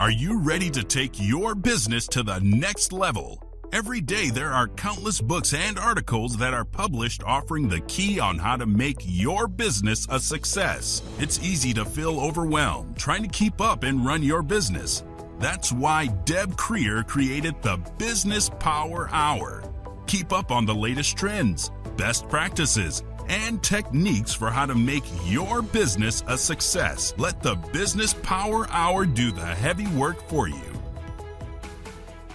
Are you ready to take your business to the next level? Every day there are countless books and articles that are published offering the key on how to make your business a success. It's easy to feel overwhelmed trying to keep up and run your business. That's why Deb Creer created the Business Power Hour. Keep up on the latest trends, best practices, and techniques for how to make your business a success. Let the Business Power Hour do the heavy work for you.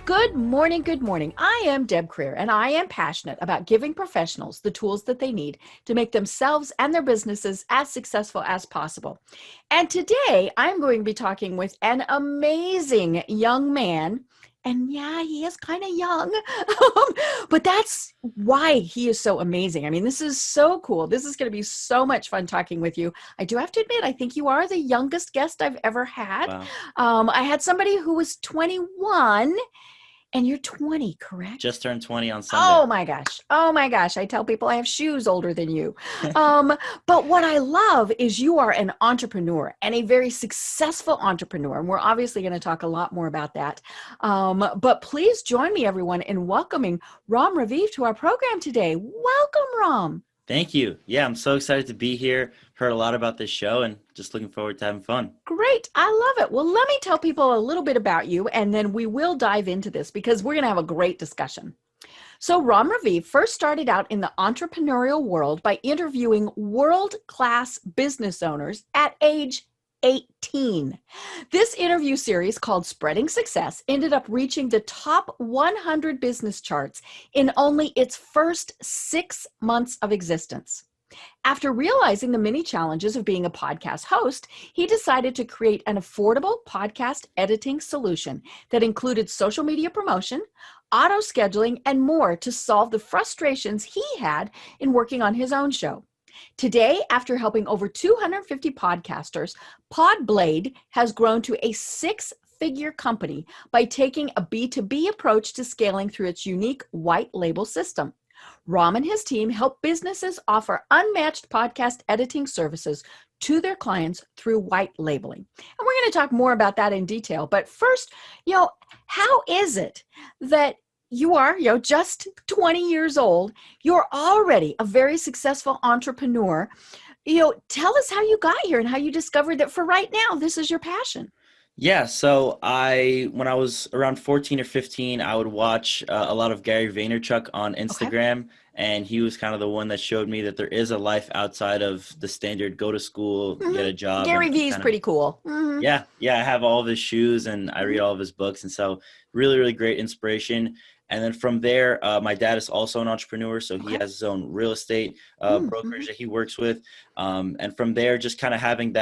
Good morning, good morning. I am Deb Creer, and I am passionate about giving professionals the tools that they need to make themselves and their businesses as successful as possible. And today, I'm going to be talking with an amazing young man. And yeah, he is kind of young, but that's why he is so amazing. I mean, this is so cool. This is going to be so much fun talking with you. I do have to admit, I think you are the youngest guest I've ever had. Wow. I had somebody who was 21. And you're 20, correct? Just turned 20 on Sunday. Oh my gosh. Oh my gosh. I tell people I have shoes older than you. But what I love is you are an entrepreneur and a very successful entrepreneur. And we're obviously going to talk a lot more about that. But please join me, everyone, in welcoming Rom Raviv to our program today. Welcome, Rom. Thank you. Yeah, I'm so excited to be here. Heard a lot about this show and just looking forward to having fun. Great. I love it. Well, let me tell people a little bit about you, and then we will dive into this because we're going to have a great discussion. So Rom Raviv first started out in the entrepreneurial world by interviewing world-class business owners at age 18. This interview series called Spreading Success ended up reaching the top 100 business charts in only its first 6 months of existence. After realizing the many challenges of being a podcast host, he decided to create an affordable podcast editing solution that included social media promotion, auto scheduling, and more to solve the frustrations he had in working on his own show. Today, after helping over 250 podcasters, Podblade has grown to a 6-figure company by taking a B2B approach to scaling through its unique white label system. Rom and his team help businesses offer unmatched podcast editing services to their clients through white labeling. And we're going to talk more about that in detail. But first, how is it that you are, just 20 years old, you're already a very successful entrepreneur. Tell us how you got here and how you discovered that for right now, this is your passion. Yeah, so when I was around 14 or 15, I would watch a lot of Gary Vaynerchuk on Instagram, and he was kind of the one that showed me that there is a life outside of the standard go to school, get a job. Gary V is pretty cool. Mm-hmm. Yeah, I have all of his shoes and I read all of his books, and so really, really great inspiration. And then from there, my dad is also an entrepreneur, so he has his own real estate brokerage that he works with. And from there, just kind of having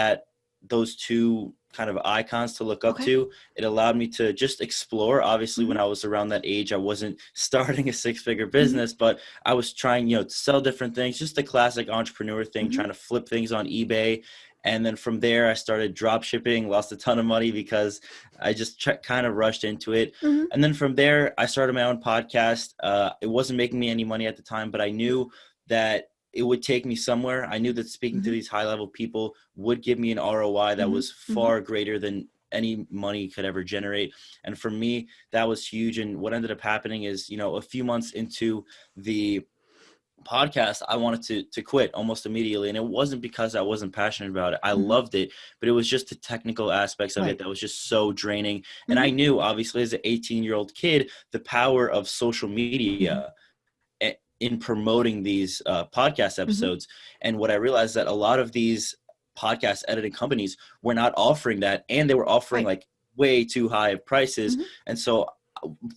those two kind of icons to look up to, it allowed me to just explore. Obviously, when I was around that age, I wasn't starting a 6-figure business, but I was trying, to sell different things, just the classic entrepreneur thing, trying to flip things on eBay. And then from there, I started drop shipping, lost a ton of money because I just kind of rushed into it. And then from there, I started my own podcast. It wasn't making me any money at the time, but I knew that it would take me somewhere. I knew that speaking to these high-level people would give me an ROI that was far greater than any money could ever generate. And for me, that was huge. And what ended up happening is, a few months into the podcast, I wanted to quit almost immediately. And it wasn't because I wasn't passionate about it. I loved it, but it was just the technical aspects of it that was just so draining. And I knew, obviously, as an 18-year-old kid, the power of social media in promoting these podcast episodes. And what I realized that a lot of these podcast editing companies were not offering that, and they were offering like way too high of prices. And so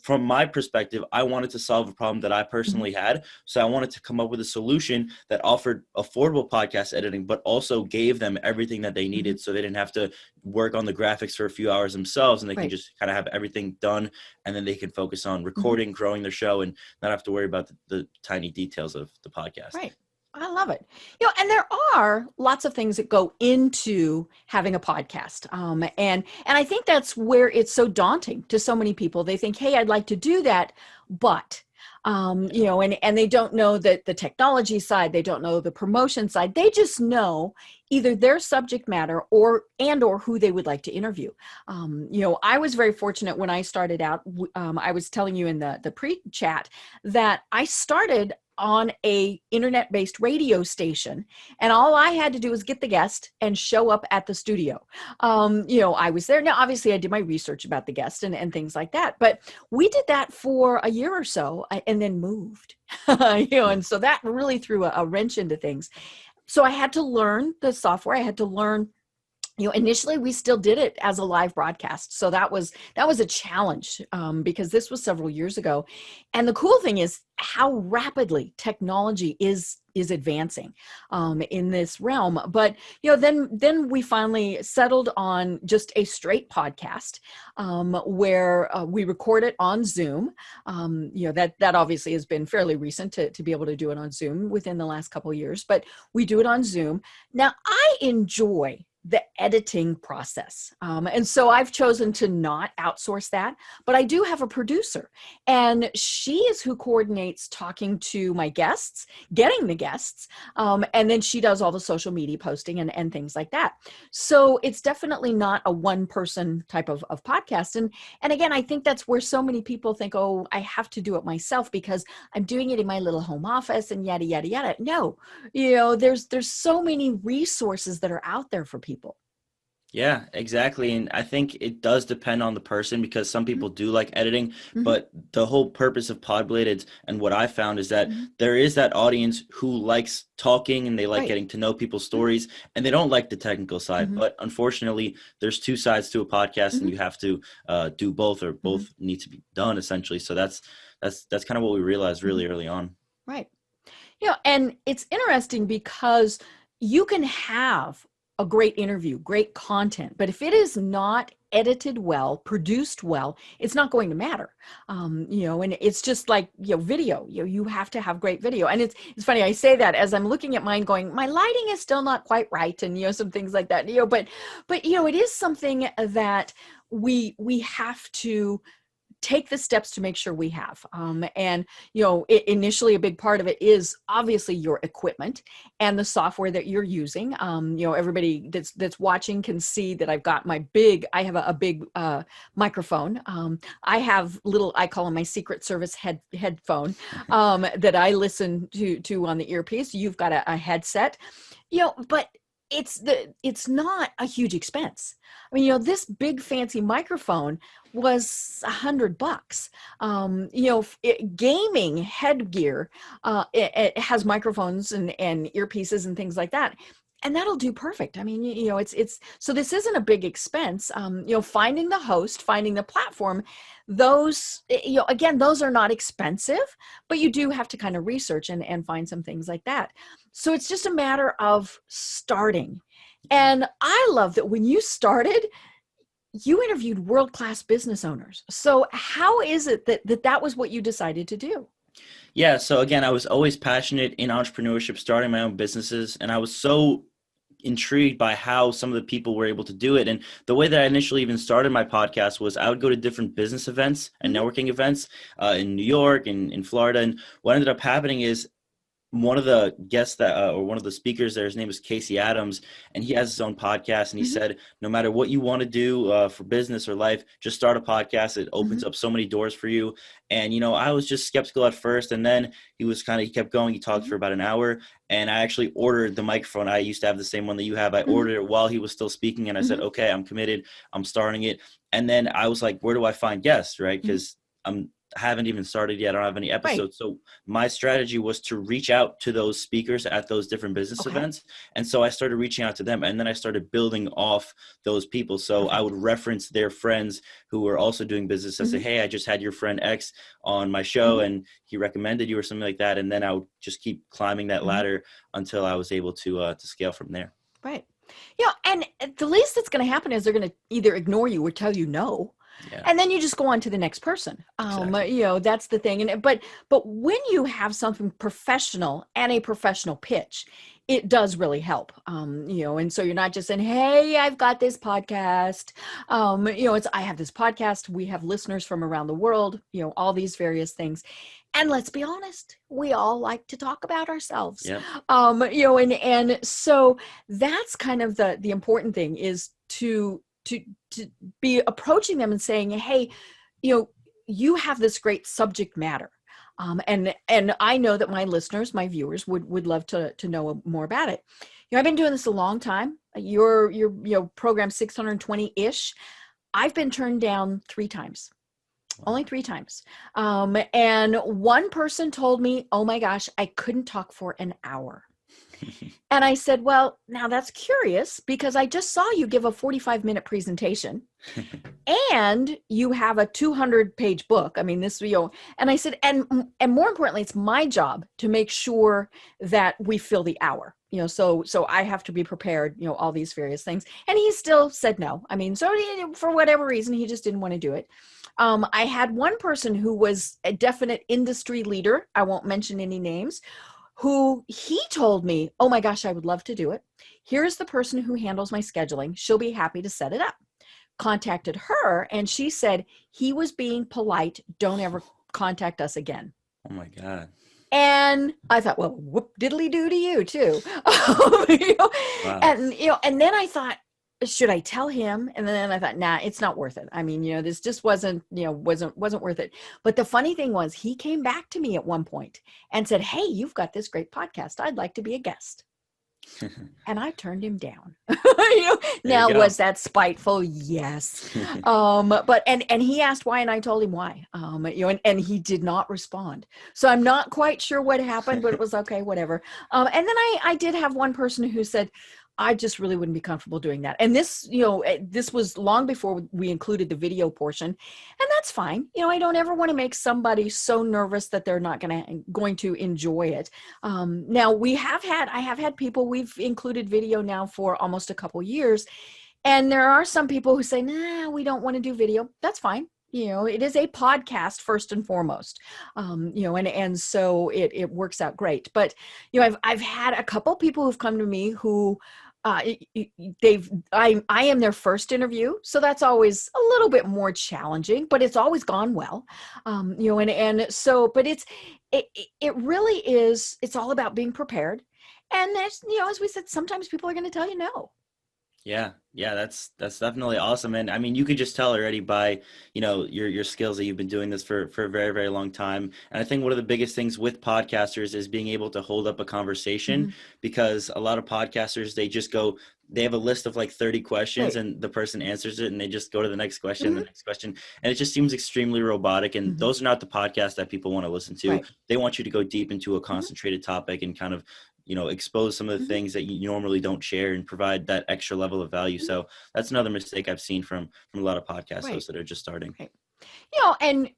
from my perspective, I wanted to solve a problem that I personally had. So I wanted to come up with a solution that offered affordable podcast editing, but also gave them everything that they needed so they didn't have to work on the graphics for a few hours themselves, and they can just kind of have everything done, and then they can focus on recording, growing their show, and not have to worry about the tiny details of the podcast. Right. I love it. And there are lots of things that go into having a podcast. And I think that's where it's so daunting to so many people. They think, hey, I'd like to do that, but and they don't know that the technology side, they don't know the promotion side. They just know either their subject matter or who they would like to interview. I was very fortunate when I started out. I was telling you in the pre-chat that I started on a internet-based radio station, and all I had to do was get the guest and show up at the studio. I was there. Now, obviously, I did my research about the guest and things like that, but we did that for a year or so and then moved, and so that really threw a wrench into things. So I had to learn the software. I had to learn. Initially we still did it as a live broadcast. So that was a challenge because this was several years ago. And the cool thing is how rapidly technology is advancing in this realm. But, then we finally settled on just a straight podcast where we record it on Zoom. That obviously has been fairly recent to be able to do it on Zoom within the last couple of years, but we do it on Zoom. Now, I enjoy the editing process. And so I've chosen to not outsource that, but I do have a producer, and she is who coordinates talking to my guests, getting the guests, and then she does all the social media posting and things like that. So it's definitely not a one person type of podcast. And again, I think that's where so many people think, oh, I have to do it myself because I'm doing it in my little home office and yada, yada, yada. No, there's so many resources that are out there for people. Yeah, exactly. And I think it does depend on the person because some people do like editing, but the whole purpose of Podbladed and what I found is that there is that audience who likes talking and they like getting to know people's stories and they don't like the technical side. But unfortunately, there's two sides to a podcast and you have to do both, or both need to be done essentially. So that's kind of what we realized really early on. Right. And it's interesting because you can have a great interview, great content, but if it is not edited well, produced well, it's not going to matter. And it's just like, video, you have to have great video. And it's funny, I say that as I'm looking at mine going, my lighting is still not quite right. And, some things like that, but it is something that we have to take the steps to make sure we have. Initially a big part of it is obviously your equipment and the software that you're using. Everybody that's watching can see that I've got I have a big microphone. I have I call them my Secret Service headphone that I listen to on the earpiece. You've got a headset, but it's not a huge expense. I mean, this big fancy microphone was $100. Gaming headgear, it has microphones and earpieces and things like that. And that'll do perfect. I mean, it's so this isn't a big expense. Finding the host, finding the platform, those, again, those are not expensive, but you do have to kind of research and find some things like that. So it's just a matter of starting. And I love that when you started, you interviewed world-class business owners. So how is it that was what you decided to do? Yeah. So again, I was always passionate in entrepreneurship, starting my own businesses. And I was so intrigued by how some of the people were able to do it. And the way that I initially even started my podcast was I would go to different business events and networking events in New York and in Florida. And what ended up happening is one of the guests or one of the speakers there, his name is Casey Adams, and he has his own podcast. And he said, no matter what you want to do for business or life, just start a podcast. It opens up so many doors for you. And, I was just skeptical at first. And then he kept going. He talked for about an hour. And I actually ordered the microphone. I used to have the same one that you have. I ordered it while he was still speaking. And I said, okay, I'm committed. I'm starting it. And then I was like, where do I find guests? Right. Because I haven't even started yet. I don't have any episodes. Right. So my strategy was to reach out to those speakers at those different business events. And so I started reaching out to them, and then I started building off those people. So I would reference their friends who were also doing business and say, hey, I just had your friend X on my show and he recommended you or something like that. And then I would just keep climbing that ladder until I was able to scale from there. Right. And the least that's going to happen is they're going to either ignore you or tell you no. Yeah. And then you just go on to the next person. Exactly. That's the thing. But when you have something professional and a professional pitch, it does really help. And so you're not just saying, hey, I've got this podcast. I have this podcast. We have listeners from around the world, all these various things. And let's be honest, we all like to talk about ourselves. Yep. And so that's kind of the important thing is to be approaching them and saying, hey, you have this great subject matter. And I know that my listeners, my viewers would love to know more about it. I've been doing this a long time. Your program 620-ish. I've been turned down 3 times. Only 3 times. And one person told me, oh my gosh, I couldn't talk for an hour. And I said, well, now that's curious because I just saw you give a 45-minute presentation and you have a 200-page book. I mean, and I said, and more importantly, it's my job to make sure that we fill the hour, so I have to be prepared, all these various things. And he still said no. I mean, so for whatever reason, he just didn't want to do it. I had one person who was a definite industry leader. I won't mention any names, who he told me, oh my gosh, I would love to do it. Here's the person who handles my scheduling. She'll be happy to set it up. Contacted her and she said, he was being polite. Don't ever contact us again. Oh my God. And I thought, well, whoop diddly do to you too. Wow. And then I thought, should I tell him? And then I thought, nah, it's not worth it. I mean, this just wasn't worth it. But the funny thing was he came back to me at one point and said, hey, you've got this great podcast. I'd like to be a guest. And I turned him down. Now, was that spiteful? Yes. But he asked why, and I told him why. And he did not respond. So I'm not quite sure what happened, but it was okay, whatever. And then I did have one person who said, I just really wouldn't be comfortable doing that. And this was long before we included the video portion, and that's fine. I don't ever want to make somebody so nervous that they're not going to enjoy it. Now I have had people, we've included video now for almost a couple years, and there are some people who say, nah, we don't want to do video. That's fine. It is a podcast first and foremost, and so it works out great. But, I've had a couple people who've come to me who, I am their first interview. So that's always a little bit more challenging, but it's always gone well. But it really is, it's all about being prepared. And as we said, sometimes people are going to tell you no. Yeah, that's definitely awesome. And I mean, you could just tell already by, your skills that you've been doing this for a very, very long time. And I think one of the biggest things with podcasters is being able to hold up a conversation, because a lot of podcasters, they have a list of like 30 questions, right, and the person answers it and they just go to the next question, the next question. And it just seems extremely robotic. And those are not the podcasts that people want to listen to. Right. They want you to go deep into a concentrated topic and kind of, expose some of the things that you normally don't share and provide that extra level of value. So that's another mistake I've seen from a lot of podcast hosts that are just starting. Right. And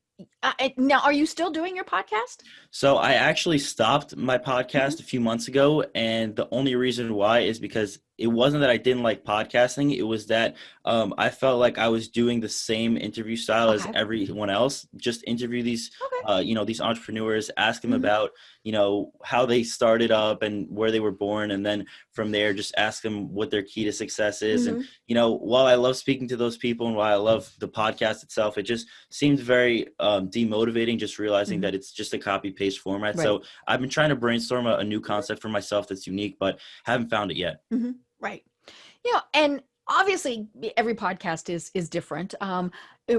now, are you still doing your podcast? So I actually stopped my podcast a few months ago. And the only reason why is because it wasn't that I didn't like podcasting. It was that I felt like I was doing the same interview style as everyone else. Just interview these, these entrepreneurs, ask them about, how they started up and where they were born. And then from there, just ask them what their key to success is. And, while I love speaking to those people and while I love the podcast itself, it just seems very demotivating, just realizing that it's just a copy paste format. Right. So I've been trying to brainstorm a new concept for myself that's unique, but haven't found it yet. Right. And obviously every podcast is different.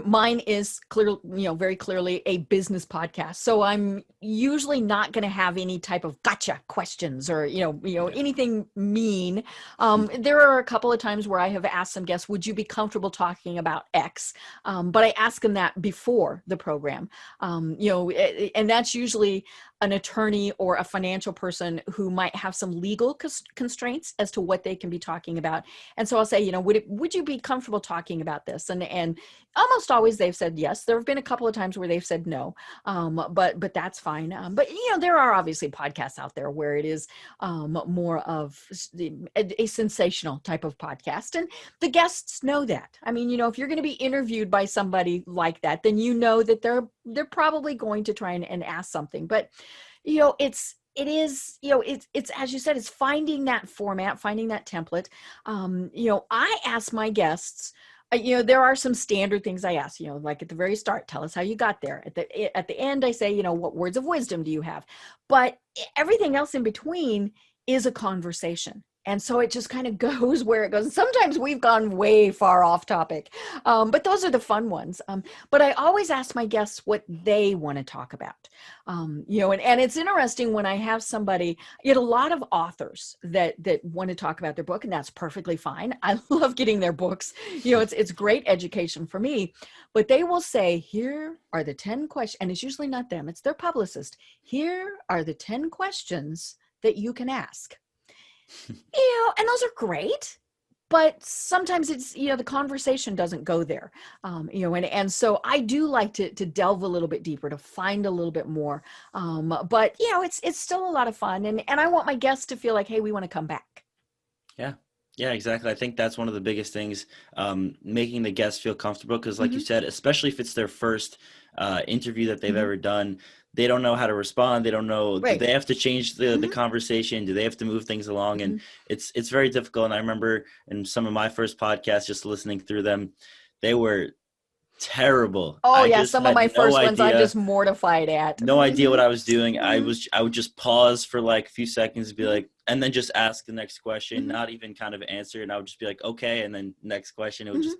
Mine is very clearly a business podcast. So I'm usually not going to have any type of gotcha questions or, anything mean. There are a couple of times where I have asked some guests, would you be comfortable talking about X? But I ask them that before the program, and that's usually an attorney or a financial person who might have some legal constraints as to what they can be talking about. And so I'll say, would you be comfortable talking about this? And almost always they've said yes. There have been a couple of times where they've said no, but that's fine. But there are obviously podcasts out there where it is more of a sensational type of podcast, and the guests know that. I mean, if you're going to be interviewed by somebody like that, then that they're probably going to try and ask something. But it's as you said, it's finding that format, finding that template. I ask my guests There are some standard things I ask, like at the very start, tell us how you got there. At the end, I say, what words of wisdom do you have? But everything else in between is a conversation. And so it just kind of goes where it goes. Sometimes we've gone way far off topic, but those are the fun ones. But I always ask my guests what they want to talk about. And it's interesting when I have somebody, a lot of authors that want to talk about their book, and that's perfectly fine. I love getting their books. It's great education for me. But they will say, here are the 10 questions, and it's usually not them, it's their publicist. Here are the 10 questions that you can ask. And those are great, but sometimes it's, the conversation doesn't go there. And so I do like to delve a little bit deeper, to find a little bit more. But it's still a lot of fun. And I want my guests to feel like, hey, we want to come back. Yeah, exactly. I think that's one of the biggest things, making the guests feel comfortable. Because like you said, especially if it's their first interview that they've ever done, they don't know how to respond. They don't know, do they have to change the conversation? Do they have to move things along? And it's very difficult. And I remember in some of my first podcasts, just listening through them, they were terrible. Oh yeah, some of my first ones I'm just mortified at. No idea what I was doing. I would just pause for like a few seconds and be like, and then just ask the next question, not even kind of answer. And I would just be like, okay. And then next question, it would just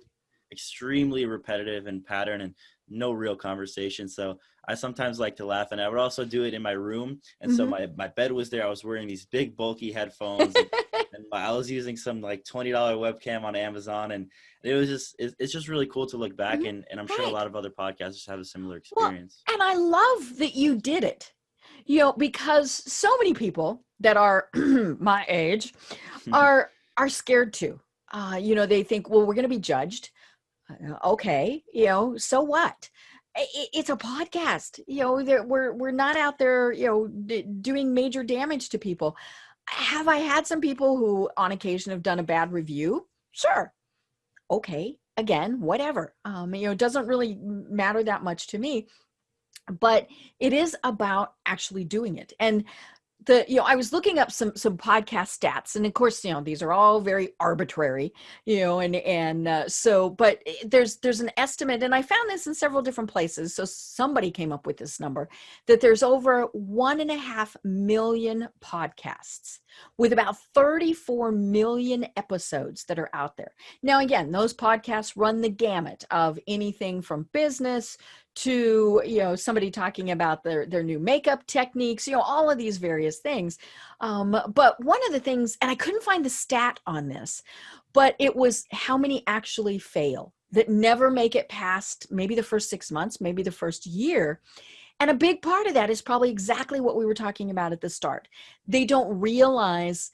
extremely repetitive and pattern and no real conversation. So I sometimes like to laugh, and I would also do it in my room. And so my bed was there. I was wearing these big bulky headphones and I was using some like $20 webcam on Amazon. And it was just, it's just really cool to look back. And I'm sure a lot of other podcasters have a similar experience. Well, and I love that you did it, because so many people that are my age are scared to, they think, well, we're going to be judged. Okay. So what? It's a podcast, we're not out there, doing major damage to people. Have I had some people who on occasion have done a bad review? Sure. Okay. Again, whatever. It doesn't really matter that much to me, but it is about actually doing it. And I was looking up some podcast stats, and of course, these are all very arbitrary, but there's an estimate, and I found this in several different places. So somebody came up with this number that there's over 1.5 million podcasts with about 34 million episodes that are out there. Now, again, those podcasts run the gamut of anything from business to, somebody talking about their new makeup techniques, all of these various things. But one of the things, and I couldn't find the stat on this, but it was how many actually fail, that never make it past maybe the first 6 months, maybe the first year. And a big part of that is probably exactly what we were talking about at the start. They don't realize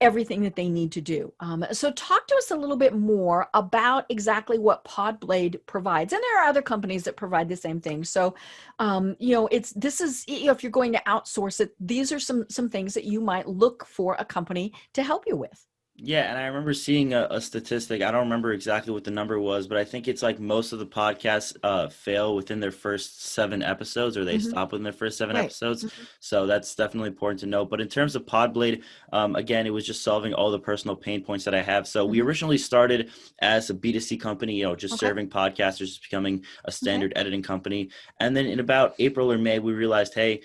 everything that they need to do. So talk to us a little bit more about exactly what Podblade provides. And there are other companies that provide the same thing. So, if you're going to outsource it, these are some things that you might look for a company to help you with. Yeah, and I remember seeing a statistic. I don't remember exactly what the number was, but I think it's like most of the podcasts fail within their first 7 episodes, or they stop within their first 7 episodes. So that's definitely important to know. But in terms of Podblade, again, it was just solving all the personal pain points that I have. So we originally started as a B2C company, just serving podcasters, becoming a standard editing company. And then in about April or May, we realized, hey,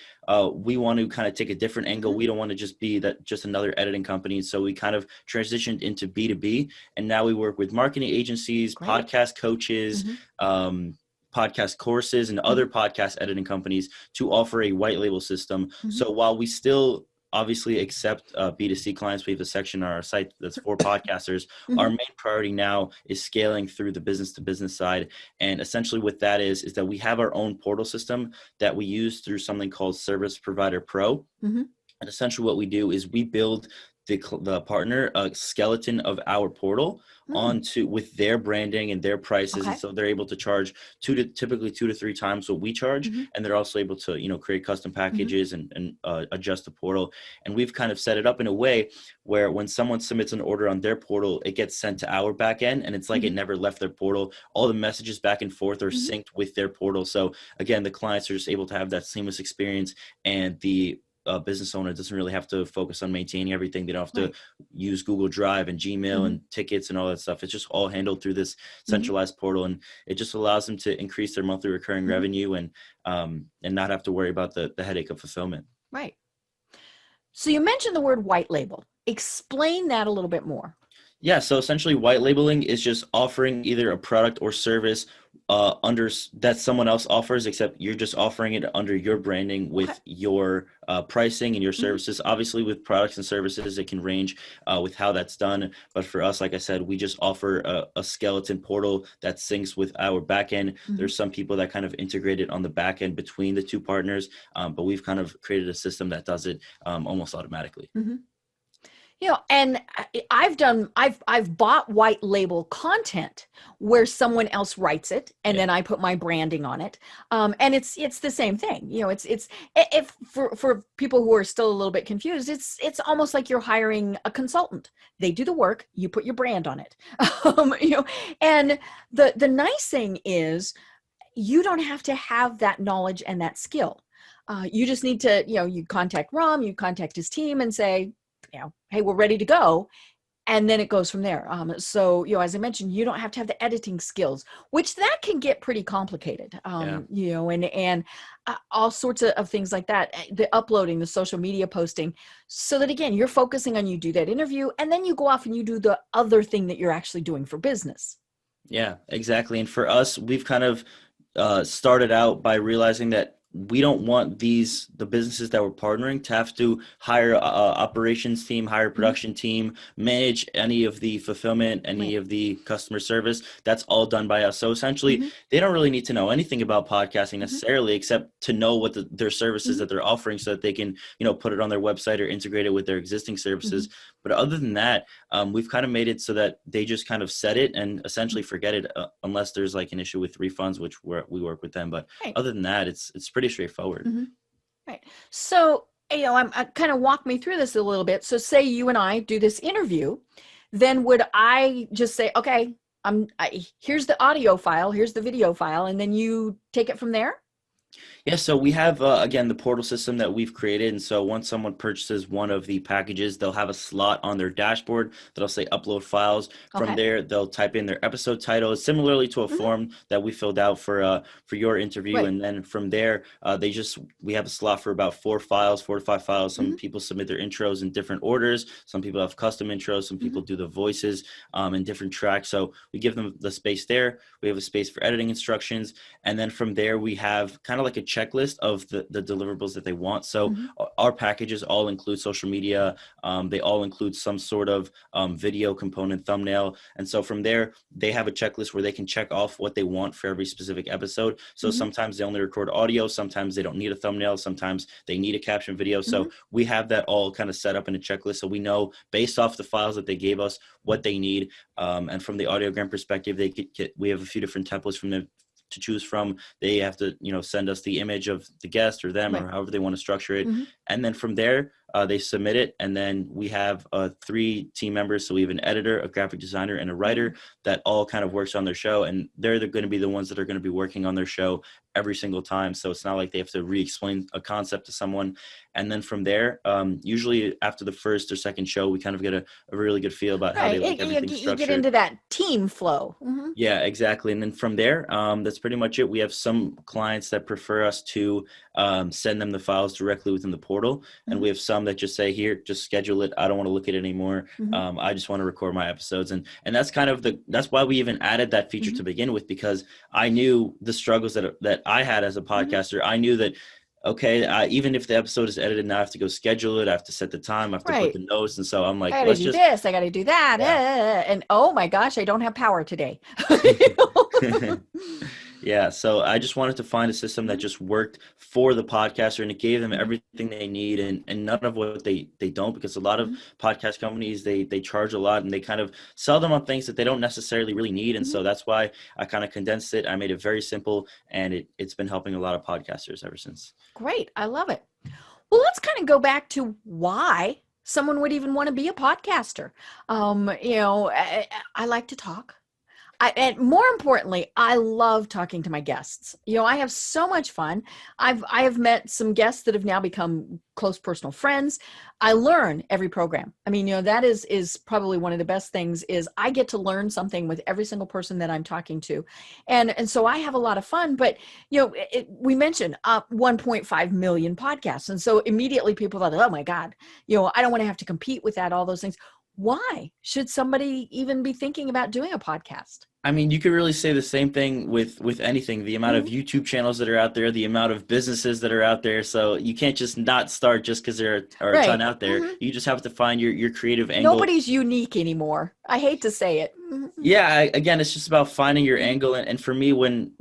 we want to kind of take a different angle. We don't want to just be just another editing company. So we kind of transitioned into B2B, and now we work with marketing agencies, podcast coaches, podcast courses, and other podcast editing companies to offer a white label system. So while we still obviously accept B2C clients, we have a section on our site that's for podcasters. Our main priority now is scaling through the business to business side. And essentially what that is that we have our own portal system that we use through something called Service Provider Pro. And essentially what we do is we build the partner a skeleton of our portal onto with their branding and their prices. And so they're able to charge typically 2 to 3 times what we charge. And they're also able to, create custom packages and adjust the portal. And we've kind of set it up in a way where when someone submits an order on their portal, it gets sent to our back end, and it's like it never left their portal. All the messages back and forth are synced with their portal. So again, the clients are just able to have that seamless experience, and the business owner doesn't really have to focus on maintaining everything. They don't have to use Google Drive and Gmail and tickets and all that stuff. It's just all handled through this centralized portal, and it just allows them to increase their monthly recurring revenue and not have to worry about the headache of fulfillment. Right. So you mentioned the word white label. Explain that a little bit more. Yeah, so essentially white labeling is just offering either a product or service under that someone else offers, except you're just offering it under your branding with your pricing and your services. Obviously, with products and services, it can range with how that's done. But for us, like I said, we just offer a skeleton portal that syncs with our backend. There's some people that kind of integrate it on the backend between the two partners, but we've kind of created a system that does it almost automatically. You know, and I've bought white label content where someone else writes it and then I put my branding on it. And it's the same thing. You know, it's if for people who are still a little bit confused, it's almost like you're hiring a consultant. They do the work, you put your brand on it. You know, and the nice thing is you don't have to have that knowledge and that skill. You just need to, you know, you contact Rom, you contact his team and say, you know, hey, we're ready to go. And then it goes from there. So, you know, as I mentioned, you don't have to have the editing skills, which that can get pretty complicated, you know, and all sorts of things like that, the uploading, the social media posting, so that, again, you're focusing on, you do that interview and then you go off and you do the other thing that you're actually doing for business. Yeah, exactly. And for us, we've kind of started out by realizing that we don't want the businesses that we're partnering to have to hire operations team, hire production team, manage any of the fulfillment, any of the customer service. That's all done by us. So essentially, they don't really need to know anything about podcasting necessarily, except to know what their services that they're offering, so that they can, you know, put it on their website or integrate it with their existing services. But other than that, we've kind of made it so that they just kind of set it and essentially forget it, unless there's like an issue with refunds, which we work with them. But other than that, it's pretty straightforward. Right. So, you know, I kind of walk me through this a little bit. So say you and I do this interview, then would I just say, okay, here's the audio file, here's the video file, and then you take it from there? Yeah, so we have, again, the portal system that we've created. And so once someone purchases one of the packages, they'll have a slot on their dashboard that'll say upload files. From there, they'll type in their episode title, similarly to a form that we filled out for your interview. And then from there, we have a slot for about 4 to 5 files. Some people submit their intros in different orders. Some people have custom intros. Some people do the voices in different tracks. So we give them the space there. We have a space for editing instructions. And then from there, we have kind of like a checklist of the deliverables that they want. So our packages all include social media. They all include some sort of video component, thumbnail. And so from there, they have a checklist where they can check off what they want for every specific episode. So sometimes they only record audio. Sometimes they don't need a thumbnail. Sometimes they need a caption video. So we have that all kind of set up in a checklist. So we know based off the files that they gave us what they need. And from the audiogram perspective, we have a few different templates from them to choose from. They have to, you know, send us the image of the guest or them or however they want to structure it. And then from there, they submit it. And then we have 3 team members. So we have an editor, a graphic designer, and a writer that all kind of works on their show. And they're going to be the ones that are going to be working on their show every single time. So it's not like they have to re-explain a concept to someone. And then from there, usually after the first or second show, we kind of get a really good feel about how they like everything structured. You get into that team flow. Yeah, exactly. And then from there, that's pretty much it. We have some clients that prefer us to send them the files directly within the portal. And we have some that just say, here, just schedule it. I don't want to look at it anymore. I just want to record my episodes. And that's kind of that's why we even added that feature to begin with, because I knew the struggles that I had as a podcaster. I knew that, okay, even if the episode is edited, now I have to go schedule it. I have to set the time. I have to put the notes. And so I'm like, I got to do this. I got to do that. And oh my gosh, I don't have power today. Yeah. So I just wanted to find a system that just worked for the podcaster, and it gave them everything they need and none of what they don't, because a lot of podcast companies, they charge a lot and they kind of sell them on things that they don't necessarily really need. And so that's why I kind of condensed it. I made it very simple, and it's been helping a lot of podcasters ever since. Great. I love it. Well, let's kind of go back to why someone would even want to be a podcaster. You know, I like to talk. And more importantly, I love talking to my guests. I have so much fun. I have met some guests that have now become close personal friends. I learn every program. I mean, that is probably one of the best things is I get to learn something with every single person that I'm talking to. And so I have a lot of fun, but we mentioned 1.5 million podcasts. And so immediately people thought, oh my God, I don't want to have to compete with that, all those things. Why should somebody even be thinking about doing a podcast? I mean, you could really say the same thing with anything, the amount of YouTube channels that are out there, the amount of businesses that are out there. So you can't just not start just because there are a ton out there. You just have to find your creative angle. Nobody's unique anymore. I hate to say it. Yeah, again, it's just about finding your angle. And for me, when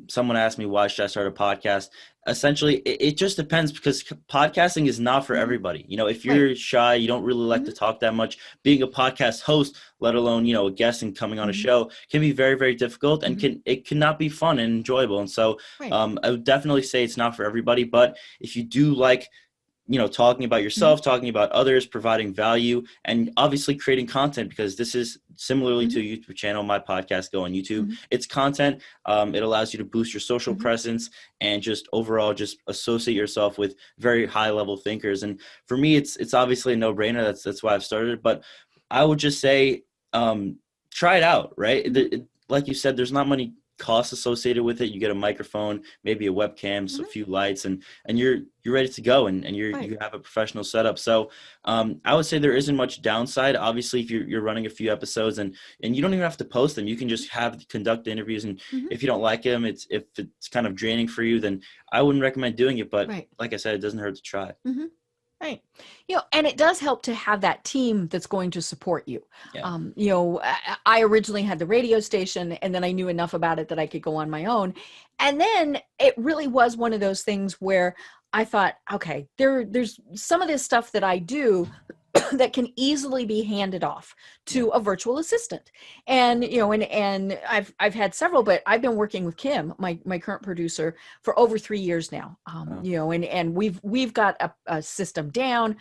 someone asked me why should I start a podcast, essentially it just depends, because podcasting is not for everybody. If you're shy, you don't really like to talk that much, being a podcast host, let alone a guest and coming on a show, can be very, very difficult, and it cannot be fun and enjoyable. And so I would definitely say it's not for everybody. But if you do like talking about yourself, talking about others, providing value, and obviously creating content, because this is similarly to a YouTube channel, my podcast go on YouTube. It's content. It allows you to boost your social presence and just overall just associate yourself with very high level thinkers. And for me, it's obviously a no brainer. That's why I've started. But I would just say, try it out, right? Like you said, there's not many costs associated with it. You get a microphone, maybe a webcam, a few lights, and you're ready to go, and you have a professional setup. So I would say there isn't much downside. Obviously, if you're running a few episodes and you don't even have to post them, you can just conduct the interviews, and if you don't like them, if it's kind of draining for you, then I wouldn't recommend doing it. But like I said, it doesn't hurt to try. Right. And it does help to have that team that's going to support you. I originally had the radio station, and then I knew enough about it that I could go on my own. And then it really was one of those things where I thought, okay, there's some of this stuff that I do that can easily be handed off to a virtual assistant. And, and I've had several, but I've been working with Kim, my current producer, for over 3 years now. And we've got a system down.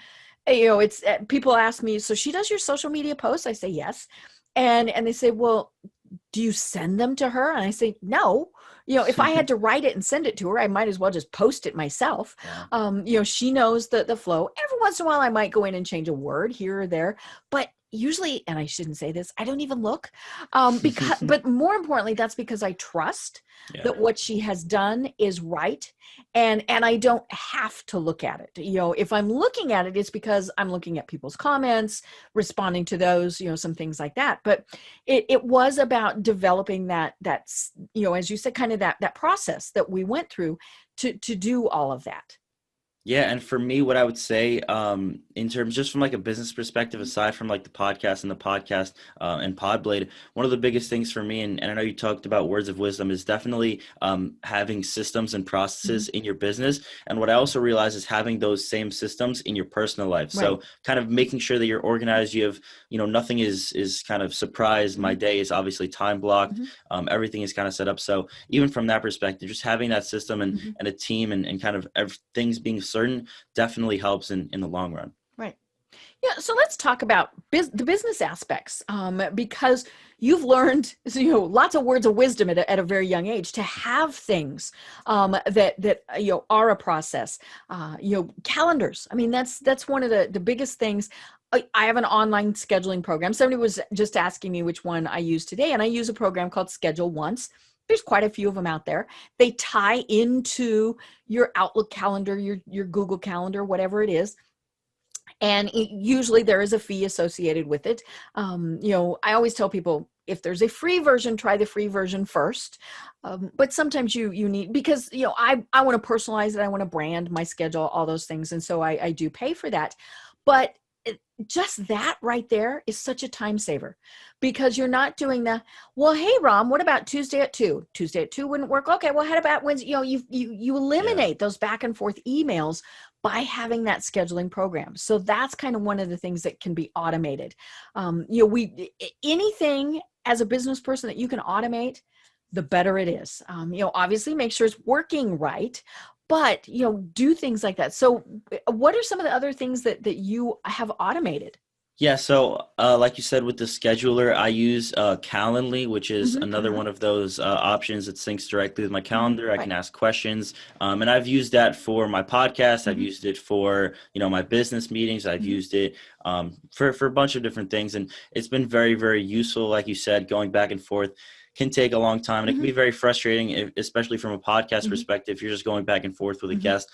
It's people ask me, so she does your social media posts? I say, yes. And they say, well, do you send them to her? And I say, no. If I had to write it and send it to her, I might as well just post it myself. She knows the flow. Every once in a while, I might go in and change a word here or there, but usually, and I shouldn't say this, I don't even look, but more importantly, that's because I trust that what she has done is right. And I don't have to look at it. If I'm looking at it, it's because I'm looking at people's comments, responding to those, some things like that. But it was about developing that's, as you said, kind of that process that we went through to do all of that. Yeah. And for me, what I would say, in terms, just from like a business perspective, aside from like the podcast and Podblade, one of the biggest things for me, and I know you talked about words of wisdom, is definitely having systems and processes in your business. And what I also realize is having those same systems in your personal life. Right. So kind of making sure that you're organized. You have, nothing is kind of surprised. My day is obviously time blocked. Everything is kind of set up. So even from that perspective, just having that system and a team and kind of things being certain definitely helps in the long run. Right. Yeah. So let's talk about the business aspects, because you've learned, lots of words of wisdom at a very young age, to have things that are a process. Calendars. I mean, that's one of the biggest things. I have an online scheduling program. Somebody was just asking me which one I use today, and I use a program called Schedule Once. There's quite a few of them out there. They tie into your Outlook calendar, your Google Calendar, whatever it is. And usually there is a fee associated with it. I always tell people, if there's a free version, try the free version first. But sometimes you need, because, I want to personalize it. I want to brand my schedule, all those things. And so I do pay for that. But just that right there is such a time saver, because you're not doing the, well, hey, Rom, what about Tuesday at 2? Tuesday at 2 wouldn't work. Okay, well, how about Wednesday? You eliminate those back and forth emails by having that scheduling program. So that's kind of one of the things that can be automated. Anything as a business person that you can automate, the better it is. Obviously make sure it's working right, but, do things like that. So what are some of the other things that you have automated? Yeah, so like you said with the scheduler, I use Calendly, which is another one of those options that syncs directly with my calendar. I can Right. ask questions, and I've used that for my podcast. I've Mm-hmm. used it for my business meetings. I've Mm-hmm. used it for a bunch of different things, and it's been very very useful. Like you said, going back and forth can take a long time, and it can Mm-hmm. be very frustrating, especially from a podcast Mm-hmm. perspective. If you're just going back and forth with a Mm-hmm. guest,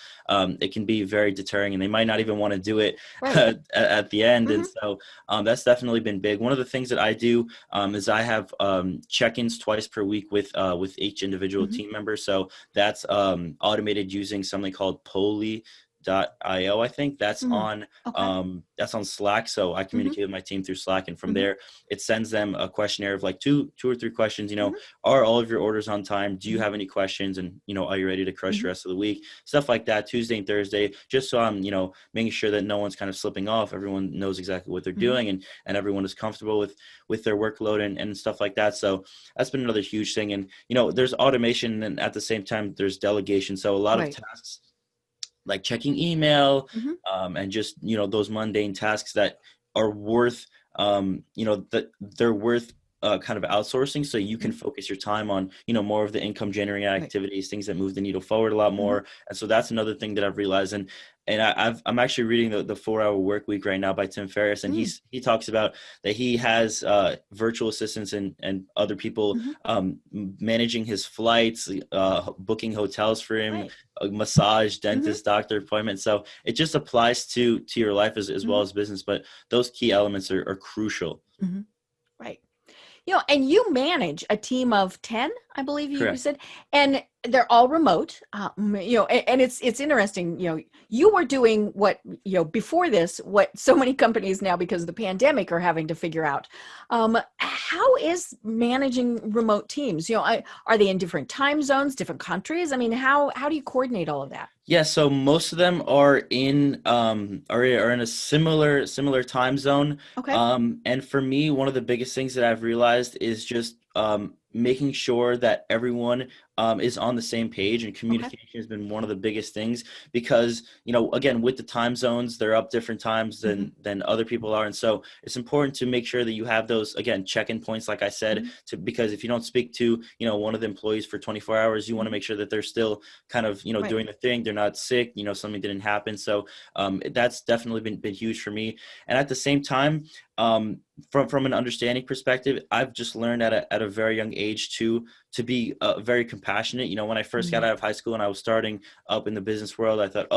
it can be very deterring, and they might not even want to do it Right. at the end. And Mm-hmm. so that's definitely been big. One of the things that I do is I have check-ins twice per week with each individual Mm-hmm. team member. So that's automated using something called Poly.io. I think Mm-hmm. Okay. that's on Slack. So I Mm-hmm. communicate with my team through Slack, and from Mm-hmm. there it sends them a questionnaire of like two or three questions. Mm-hmm. Are all of your orders on time? Do you Mm-hmm. have any questions? And are you ready to crush Mm-hmm. the rest of the week? Stuff like that, Tuesday and Thursday, just so I'm making sure that no one's kind of slipping off. Everyone knows exactly what they're Mm-hmm. doing, and everyone is comfortable with their workload and stuff like that. So that's been another huge thing. And there's automation, and at the same time there's delegation. So a lot of Right. tasks like checking email, Mm-hmm. and just those mundane tasks that are worth that they're worth kind of outsourcing, so you can Mm-hmm. focus your time on more of the income generating Right. activities, things that move the needle forward a lot Mm-hmm. more. And so that's another thing that I've realized. And I'm actually reading the 4 Hour Work Week right now by Tim Ferriss, and Mm-hmm. he talks about that he has virtual assistants and other people Mm-hmm. managing his flights, booking hotels for him, Right. a massage, Mm-hmm. dentist, doctor appointment. So it just applies to your life as well Mm-hmm. as business, but those key elements are crucial. Mm-hmm. Right. And you manage a team of 10, I believe you Correct. said, and they're all remote. And it's interesting, you were doing what, before this, what so many companies now, because of the pandemic, are having to figure out. How is managing remote teams? Are they in different time zones, different countries? I mean, how do you coordinate all of that? Yeah, so most of them are in are in a similar time zone. Okay. And for me, one of the biggest things that I've realized is just making sure that everyone is on the same page, and Okay. communication has been one of the biggest things, because again, with the time zones, they're up different times Mm-hmm. than other people are. And so it's important to make sure that you have those, again, check-in points, like I said, Mm-hmm. because if you don't speak to one of the employees for 24 hours, you want to Mm-hmm. make sure that they're still kind of Right. doing the thing, they're not sick, something didn't happen. So that's definitely been huge for me. And at the same time, from an understanding perspective, I've just learned at a very young age to be very compassionate. When I first got Mm-hmm. out of high school and I was starting up in the business world, I thought,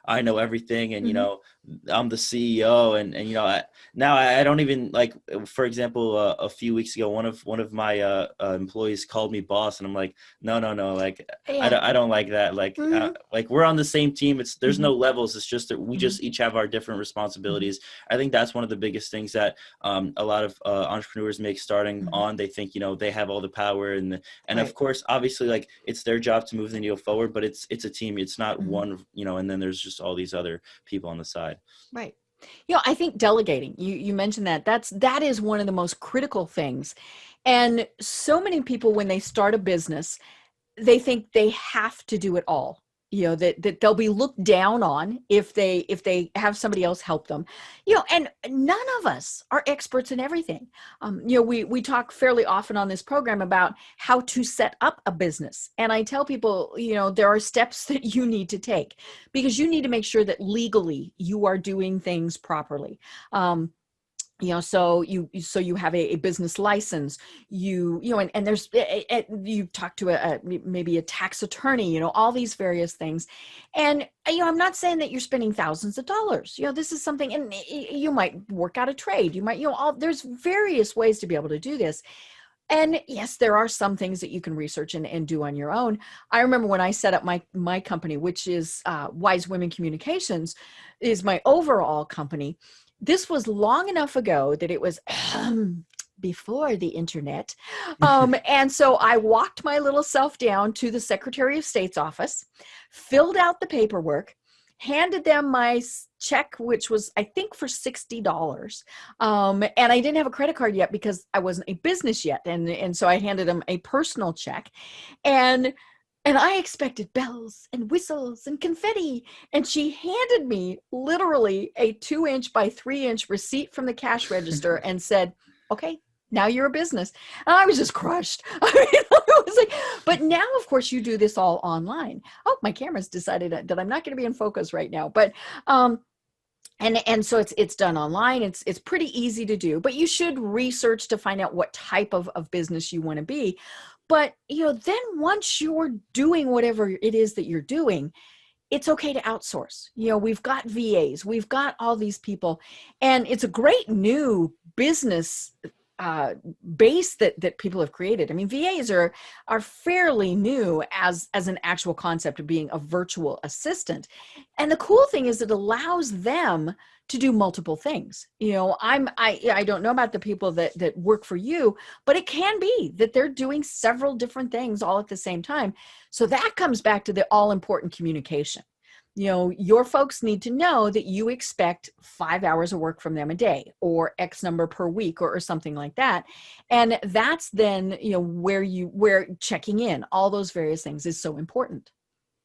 I know everything, and Mm-hmm. I'm the CEO, and now I don't even, like, for example, a few weeks ago, one of my employees called me boss, and I'm like, no, like, Yeah. I don't like that. Mm-hmm. Like, we're on the same team. There's Mm-hmm. no levels. It's just that we Mm-hmm. just each have our different Mm-hmm. responsibilities. I think that's one of the biggest things that a lot of entrepreneurs make starting Mm-hmm. on. They think they have all the power, and of Right. course, obviously, like, it's their job to move the needle forward, but it's a team. It's not Mm-hmm. one, and then there's just all these other people on the side. Right. I think delegating, you mentioned that is one of the most critical things. And so many people, when they start a business, they think they have to do it all. That they'll be looked down on if they have somebody else help them. And none of us are experts in everything. We talk fairly often on this program about how to set up a business, and I tell people, there are steps that you need to take, because you need to make sure that legally you are doing things properly. So you have a business license, and there's you talk to maybe a tax attorney, all these various things. And I'm not saying that you're spending thousands of dollars. This is something, and you might work out a trade, you might, there's various ways to be able to do this. And yes, there are some things that you can research and do on your own. I remember when I set up my company, which is Wise Women Communications, is my overall company. This was long enough ago that it was before the internet. And so I walked my little self down to the Secretary of State's office, filled out the paperwork, handed them my check, which was, I think, for $60. And I didn't have a credit card yet, because I wasn't a business yet. And so I handed them a personal check. And And I expected bells and whistles and confetti. And she handed me literally a 2-inch by 3-inch receipt from the cash register and said, okay, now you're a business. And I was just crushed. I mean, I was like, but now, of course, you do this all online. Oh, my camera's decided that I'm not going to be in focus right now. But and so it's done online. It's pretty easy to do, but you should research to find out what type of business you want to be. But, then once you're doing whatever it is that you're doing, it's okay to outsource. We've got VAs, we've got all these people, and it's a great new business base that people have created. I mean, VAs are fairly new as an actual concept of being a virtual assistant. And the cool thing is it allows them to do multiple things. I don't know about the people that work for you, but it can be that they're doing several different things all at the same time. So that comes back to the all important communication. Your folks need to know that you expect 5 hours of work from them a day or X number per week or something like that. And that's then, where checking in, all those various things is so important.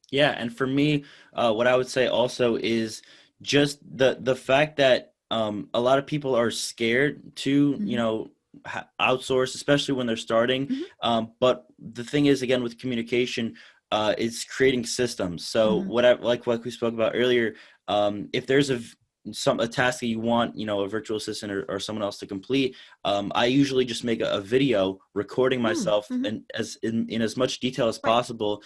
Yeah. And for me, what I would say also is just the fact that a lot of people are scared to, outsource, especially when they're starting. But the thing is, again, with communication, it's creating systems. So like we spoke about earlier, if there's a task that you want, a virtual assistant or someone else to complete, I usually just make a video recording myself and in as much detail as possible,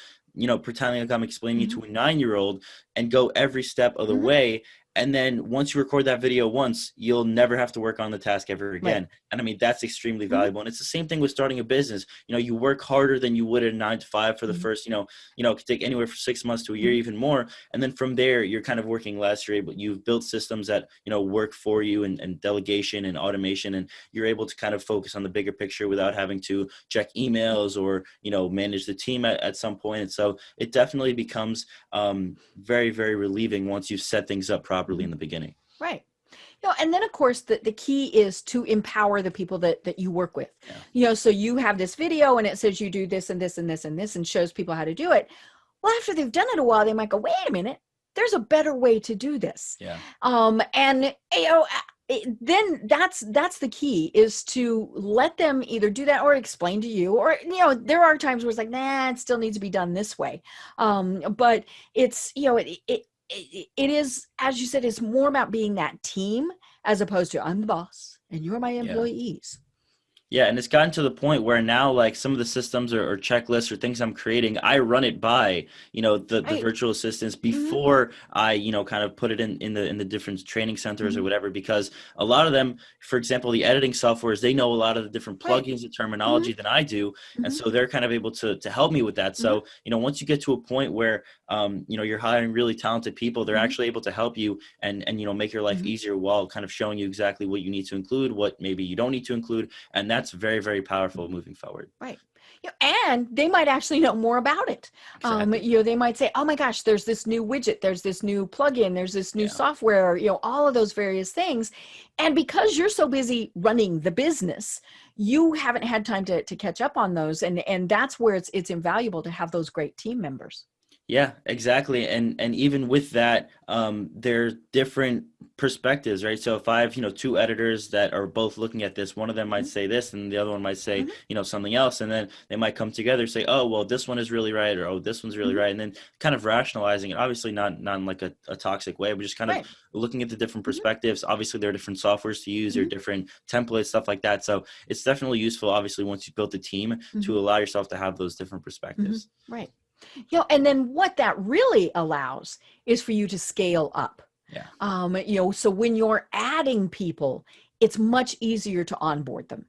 pretending like I'm explaining it to a 9-year-old and go every step of the way. And then once you record that video once, you'll never have to work on the task ever again. Right. And I mean, that's extremely valuable. And it's the same thing with starting a business. You work harder than you would at a 9 to 5 for the first, it could take anywhere from 6 months to a year, even more. And then from there, you're kind of working less. You've built systems that, work for you and delegation and automation. And you're able to kind of focus on the bigger picture without having to check emails or, manage the team at some point. And so it definitely becomes very, very relieving once you've set things up properly in the beginning. Right. And then of course the key is to empower the people that you work with. So you have this video and it says you do this and this and this and this and shows people how to do it. Well, after they've done it a while, they might go, wait a minute, there's a better way to do this. Yeah. And then that's the key, is to let them either do that or explain to you, or there are times where it's like, nah, it still needs to be done this way. But it's it is, as you said, it's more about being that team as opposed to I'm the boss and you're my employees. Yeah, and it's gotten to the point where now, like, some of the systems or checklists or things I'm creating, I run it by, the virtual assistants before I, kind of put it in the different training centers or whatever, because a lot of them, for example, the editing softwares, they know a lot of the different plugins and terminology than I do. And so they're kind of able to help me with that. So, once you get to a point where, you're hiring really talented people, they're actually able to help you and make your life easier while kind of showing you exactly what you need to include, what maybe you don't need to include. And that's very, very powerful moving forward. Right. And they might actually know more about it. Exactly. They might say, oh my gosh, there's this new widget, there's this new plugin, there's this new software, all of those various things. And because you're so busy running the business, you haven't had time to catch up on those. And that's where it's invaluable to have those great team members. Yeah, exactly. And even with that, there's different perspectives, right? So if I have, 2 editors that are both looking at this, one of them might say this and the other one might say, something else. And then they might come together and say, oh, well, this one is really right. Or, oh, this one's really right. And then kind of rationalizing it, obviously not in like a toxic way, but just kind of looking at the different perspectives. Obviously there are different softwares to use or different templates, stuff like that. So it's definitely useful, obviously, once you've built a team to allow yourself to have those different perspectives. Right. And then what that really allows is for you to scale up. Yeah. So when you're adding people, it's much easier to onboard them.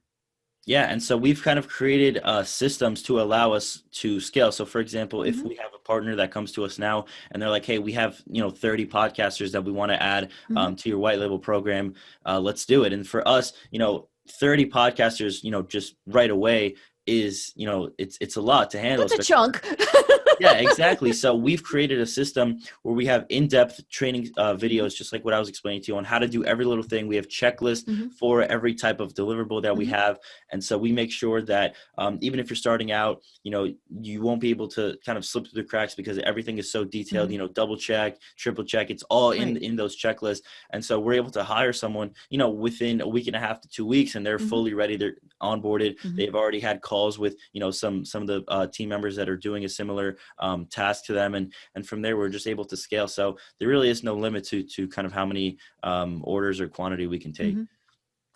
Yeah. And so we've kind of created systems to allow us to scale. So for example, if we have a partner that comes to us now and they're like, hey, we have, 30 podcasters that we want to add to your white label program, let's do it. And for us, 30 podcasters, just right away, is, it's a lot to handle. It's a chunk. Yeah, exactly. So we've created a system where we have in-depth training videos, just like what I was explaining to you, on how to do every little thing. We have checklists for every type of deliverable that we have. And so we make sure that even if you're starting out, you won't be able to kind of slip through the cracks because everything is so detailed, double check, triple check. It's all in those checklists. And so we're able to hire someone, within a week and a half to 2 weeks, and they're fully ready. They're onboarded. They've already had calls with, some of the team members that are doing a similar task to them, and from there we're just able to scale. So there really is no limit to kind of how many orders or quantity we can take.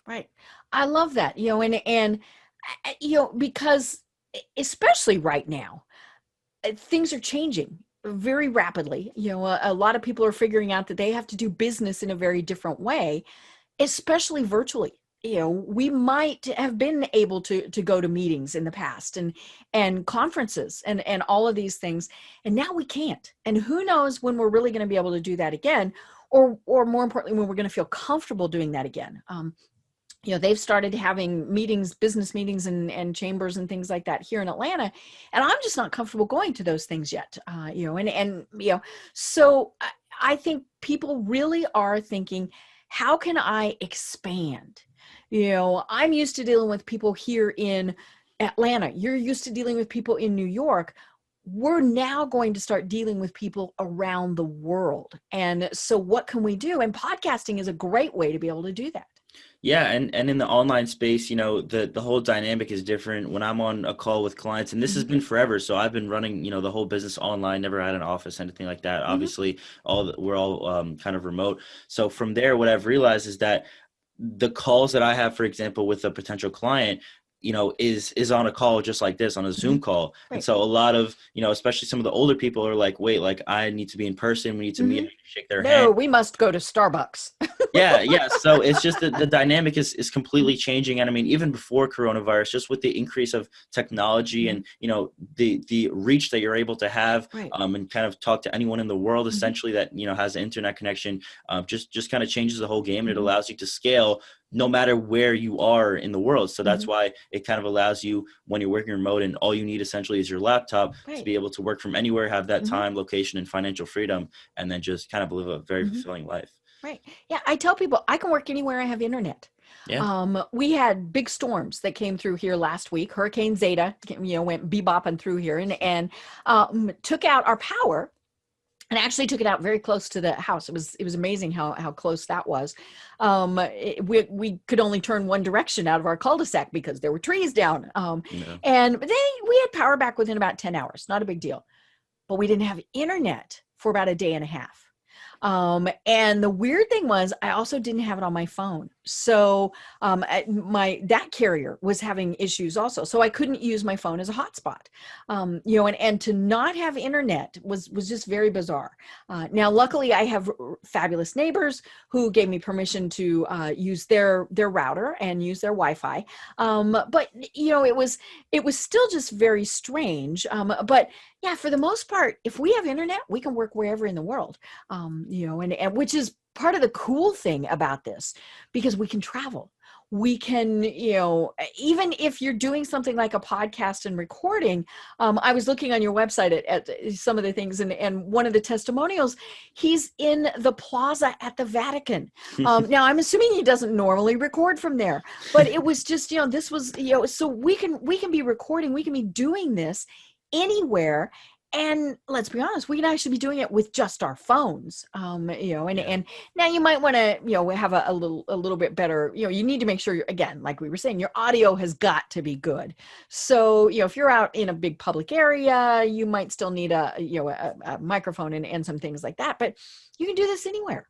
Right. I love that, and because especially right now, things are changing very rapidly. A lot of people are figuring out that they have to do business in a very different way, especially virtually. We might have been able to go to meetings in the past and conferences and all of these things, and now we can't. And who knows when we're really going to be able to do that again, or more importantly, when we're going to feel comfortable doing that again. They've started having meetings, business meetings and chambers and things like that here in Atlanta. And I'm just not comfortable going to those things yet. So I think people really are thinking, how can I expand? I'm used to dealing with people here in Atlanta. You're used to dealing with people in New York. We're now going to start dealing with people around the world. And so what can we do? And podcasting is a great way to be able to do that. Yeah. And in the online space, the whole dynamic is different when I'm on a call with clients, and this has been forever. So I've been running, the whole business online, never had an office, anything like that. Obviously we're all kind of remote. So from there, what I've realized is that the calls that I have, for example, with a potential client, is on a call just like this, on a Zoom call. Right. And so a lot of, especially some of the older people are like, wait, like I need to be in person. We need to meet, I need to shake their hand. No, we must go to Starbucks. Yeah. So it's just the dynamic is completely changing. And I mean, even before coronavirus, just with the increase of technology and, the reach that you're able to have, and kind of talk to anyone in the world, essentially, that, has an internet connection, just kind of changes the whole game. And it allows you to scale no matter where you are in the world. So that's why it kind of allows you, when you're working remote and all you need essentially is your laptop, to be able to work from anywhere, have that time, location, and financial freedom, and then just kind of live a very fulfilling life. Right. Yeah. I tell people I can work anywhere I have internet. Yeah. We had big storms that came through here last week. Hurricane Zeta, went bebopping through here and took out our power. And actually took it out very close to the house. It was amazing how close that was. We could only turn one direction out of our cul-de-sac because there were trees down. And we had power back within about 10 hours. Not a big deal. But we didn't have internet for about a day and a half. And the weird thing was I also didn't have it on my phone. So that carrier was having issues also. So I couldn't use my phone as a hotspot. And to not have internet was just very bizarre. Now, luckily, I have fabulous neighbors who gave me permission to use their router and use their Wi-Fi. But it was still just very strange. But yeah, for the most part, if we have internet, we can work wherever in the world. And which is part of the cool thing about this, because we can travel. We can, even if you're doing something like a podcast and recording, I was looking on your website at some of the things, and one of the testimonials, he's in the plaza at the Vatican. Now I'm assuming he doesn't normally record from there, but it was just, this was, so we can be recording, we can be doing this anywhere. And let's be honest, we can actually be doing it with just our phones, and now you might want to, have a little bit better, you need to make sure again, like we were saying, your audio has got to be good. So, if you're out in a big public area, you might still need a microphone and some things like that, but you can do this anywhere.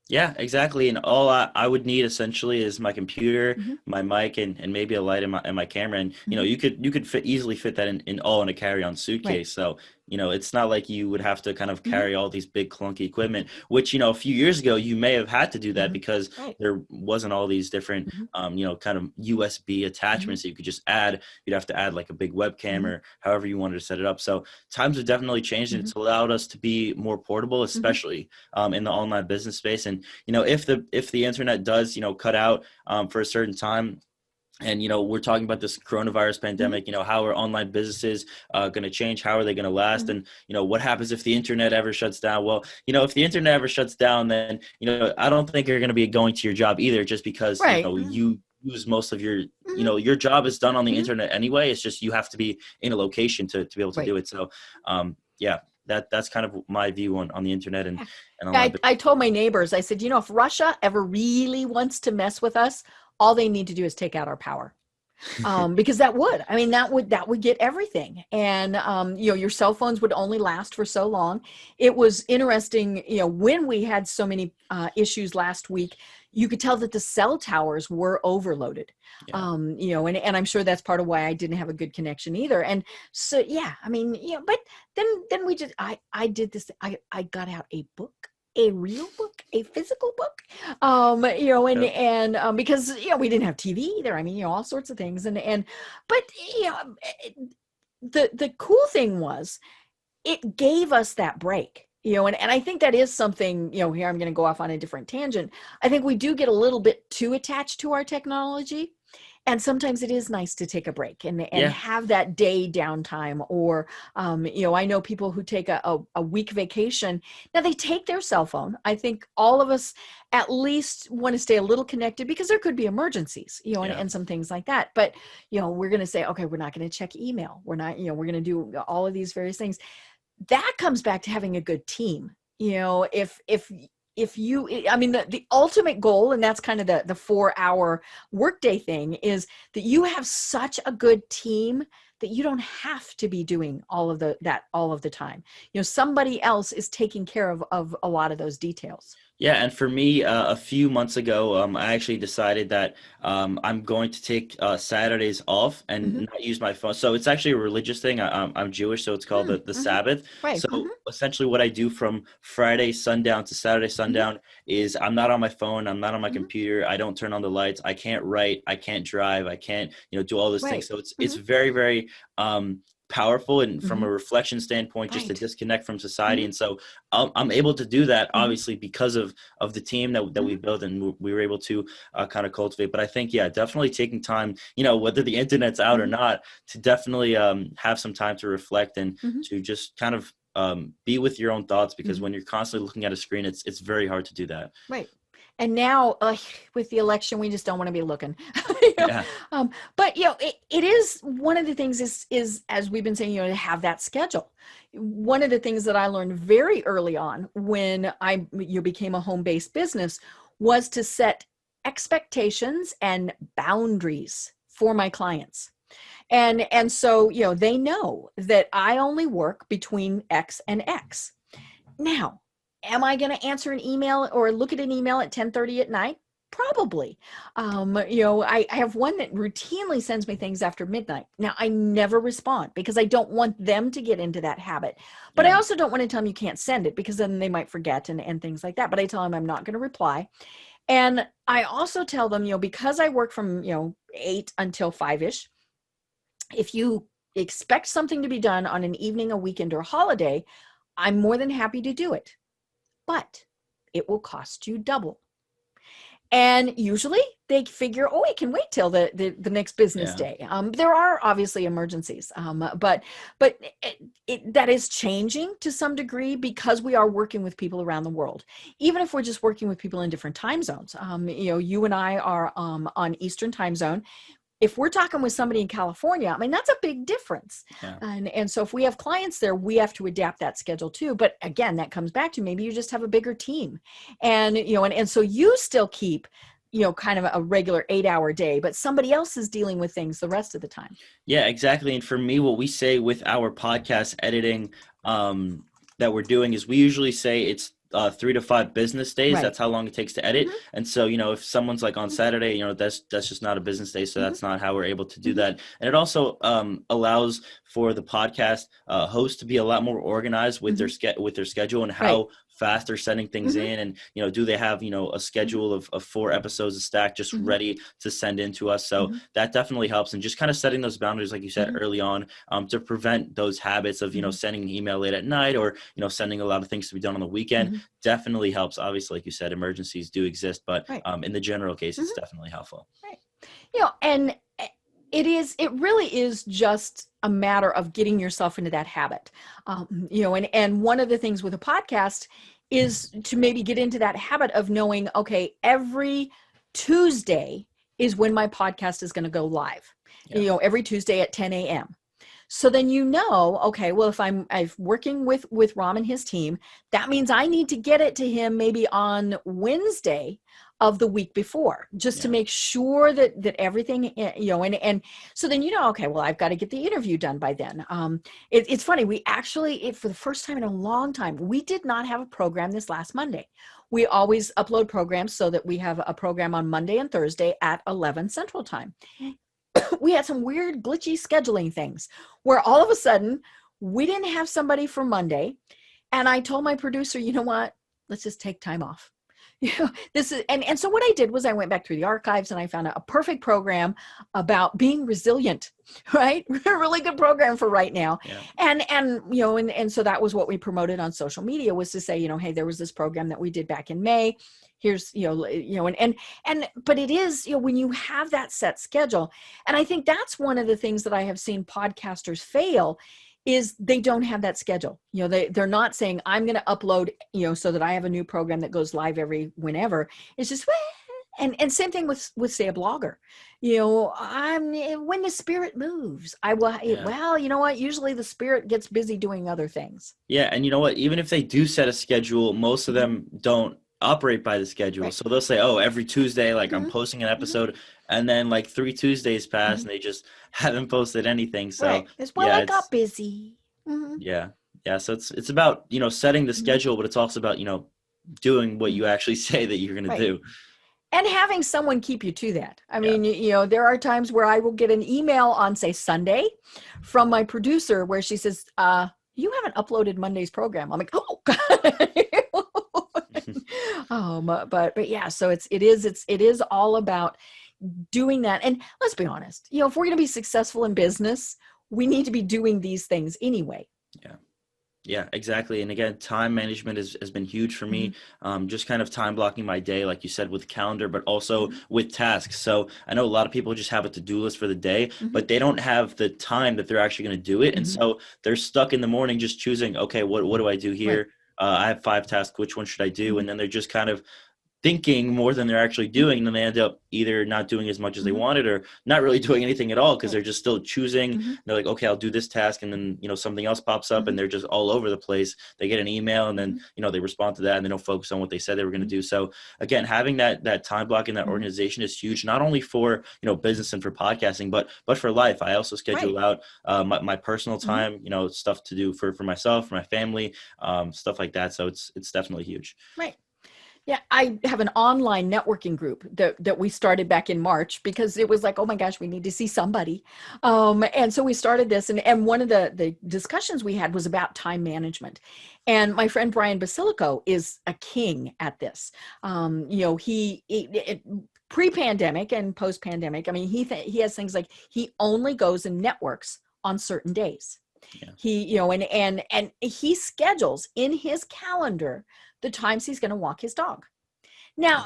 Yeah, exactly. And all I would need essentially is my computer, my mic, and maybe a light and my camera. And, you could easily fit that in a carry-on suitcase. Right. So, it's not like you would have to kind of carry all these big clunky equipment, which, a few years ago you may have had to do that because there wasn't all these different, kind of USB attachments that you could just add. You'd have to add like a big webcam or however you wanted to set it up. So times have definitely changed, and it's allowed us to be more portable, especially in the online business space. And, if the internet does, cut out for a certain time, And, we're talking about this coronavirus pandemic, how are online businesses going to change? How are they going to last? And, what happens if the internet ever shuts down? Well, if the internet ever shuts down, then, I don't think you're going to be going to your job either, just because, Right. you use most of your, your job is done on the internet anyway. It's just, you have to be in a location to be able to do it. So, yeah, that's kind of my view on the internet and online. I told my neighbors, I said, if Russia ever really wants to mess with us, all they need to do is take out our power. Because that would get everything. And, your cell phones would only last for so long. It was interesting, when we had so many issues last week, you could tell that the cell towers were overloaded. Yeah. And I'm sure that's part of why I didn't have a good connection either. And so, but then I did this, I got out a book. A real book, a physical book, because, we didn't have TV either. All sorts of things. But the cool thing was it gave us that break, and I think that is something, here I'm going to go off on a different tangent. I think we do get a little bit too attached to our technology. And sometimes it is nice to take a break and have that day downtime. Or, I know people who take a week vacation. Now they take their cell phone. I think all of us at least want to stay a little connected because there could be emergencies, and some things like that. But, we're going to say, okay, we're not going to check email. We're not, we're going to do all of these various things. That comes back to having a good team. If you, the ultimate goal, and that's kind of the 4-hour workday thing, is that you have such a good team that you don't have to be doing all of the time. Somebody else is taking care of a lot of those details. Yeah, and for me, a few months ago, I actually decided that I'm going to take Saturdays off and not use my phone. So it's actually a religious thing. I'm Jewish, so it's called the Sabbath. Right. So essentially what I do from Friday sundown to Saturday sundown is I'm not on my phone. I'm not on my computer. I don't turn on the lights. I can't write. I can't drive. I can't, do all those things. So it's very, very powerful, and from a reflection standpoint, just to disconnect from society. And so I'm able to do that, obviously, because of the team that we built and we were able to kind of cultivate. But I think, definitely taking time, whether the internet's out or not, to definitely have some time to reflect and to just kind of be with your own thoughts, because when you're constantly looking at a screen, it's very hard to do that. Right. And now with the election, we just don't want to be looking. Yeah. But it is one of the things is as we've been saying, to have that schedule. One of the things that I learned very early on when I became a home-based business was to set expectations and boundaries for my clients. And so, they know that I only work between X and X. Now, am I going to answer an email or look at an email at 10:30 at night? Probably. I have one that routinely sends me things after midnight. Now, I never respond because I don't want them to get into that habit. But I also don't want to tell them you can't send it, because then they might forget and things like that. But I tell them I'm not going to reply. And I also tell them, because I work from, 8 until 5-ish, if you expect something to be done on an evening, a weekend, or a holiday, I'm more than happy to do it. But it will cost you double. And usually they figure, it can wait till the next business day. There are obviously emergencies, but that is changing to some degree because we are working with people around the world. Even if we're just working with people in different time zones, you and I are on Eastern time zone. If we're talking with somebody in California, that's a big difference. Yeah. And so if we have clients there, we have to adapt that schedule too. But again, that comes back to maybe you just have a bigger team, and so you still keep, kind of a regular 8-hour day, but somebody else is dealing with things the rest of the time. Yeah, exactly. And for me, what we say with our podcast editing that we're doing is we usually say it's 3 to 5 business days. Right. That's how long it takes to edit. And so, if someone's like on Saturday, that's just not a business day. So that's not how we're able to do that. And it also allows for the podcast host to be a lot more organized with their schedule and how fast they're sending things in. And, do they have, a schedule of 4 episodes of stack just ready to send in to us? So that definitely helps. And just kind of setting those boundaries, like you said early on, to prevent those habits of, sending an email late at night or, sending a lot of things to be done on the weekend definitely helps. Obviously, like you said, emergencies do exist, but in the general case, it's definitely helpful. Right. And It really is just a matter of getting yourself into that habit. And one of the things with a podcast is to maybe get into that habit of knowing, okay, every Tuesday is when my podcast is going to go live, every Tuesday at 10 a.m. So then, okay, well, if I'm working with Rom and his team, that means I need to get it to him maybe on Wednesday of the week before, just to make sure that everything, and so then, okay, well, I've got to get the interview done by then. It's funny. We actually, for the first time in a long time, we did not have a program this last Monday. We always upload programs so that we have a program on Monday and Thursday at 11 Central Time. We had some weird glitchy scheduling things where all of a sudden we didn't have somebody for Monday. And I told my producer, you know what, let's just take time off. This is, and so what I did was I went back through the archives and I found a perfect program about being resilient, right? A really good program for right now. Yeah. And so that was what we promoted on social media, was to say, hey, there was this program that we did back in May. Here's, but it is, when you have that set schedule, and I think that's one of the things that I have seen podcasters fail is they don't have that schedule. They're not saying, I'm going to upload, so that I have a new program that goes live every whenever. It's just, and same thing with say a blogger, when the spirit moves, I will, well, you know what? Usually the spirit gets busy doing other things. Yeah. And you know what, even if they do set a schedule, most of them don't operate by the schedule. Right. So they'll say, oh, every Tuesday, like I'm posting an episode, and then like 3 Tuesdays pass and they just haven't posted anything. So I got busy. Yeah. So it's about, setting the schedule, but it's also about, doing what you actually say that you're going to do. And having someone keep you to that. I mean, there are times where I will get an email on, say, Sunday from my producer where she says, you haven't uploaded Monday's program. I'm like, oh, God. But yeah, so it is all about doing that. And let's be honest, if we're going to be successful in business, we need to be doing these things anyway. Yeah, exactly. And again, time management has been huge for me. Just kind of time blocking my day, like you said, with calendar, but also with tasks. So I know a lot of people just have a to-do list for the day, but they don't have the time that they're actually going to do it. And so they're stuck in the morning just choosing, okay, what do I do here? Right. I have 5 tasks. Which one should I do? And then they're just kind of thinking more than they're actually doing. And then they end up either not doing as much as they wanted or not really doing anything at all because they're just still choosing. They're like, okay, I'll do this task. And then, something else pops up and they're just all over the place. They get an email and then, they respond to that and they don't focus on what they said they were going to do. So again, having that time block and that organization is huge, not only for, business and for podcasting, but for life. I also schedule out my personal time, stuff to do for myself, for my family, stuff like that. So it's definitely huge. Right. Yeah, I have an online networking group that we started back in March because it was like, oh my gosh, we need to see somebody. And so we started this, and one of the discussions we had was about time management. And my friend Brian Basilico is a king at this. He pre-pandemic and post-pandemic, I mean, he has things like he only goes and networks on certain days. Yeah. He, and he schedules in his calendar the times he's going to walk his dog. Now,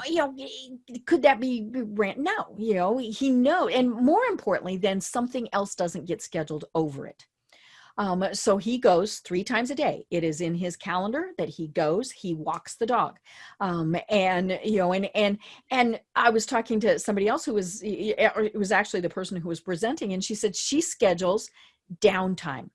could that be rant? No, he knows. And more importantly, then something else doesn't get scheduled over it. So he goes 3 times a day. It is in his calendar that he goes, he walks the dog. And I was talking to somebody else who was, it was actually the person who was presenting, and she said she schedules downtime.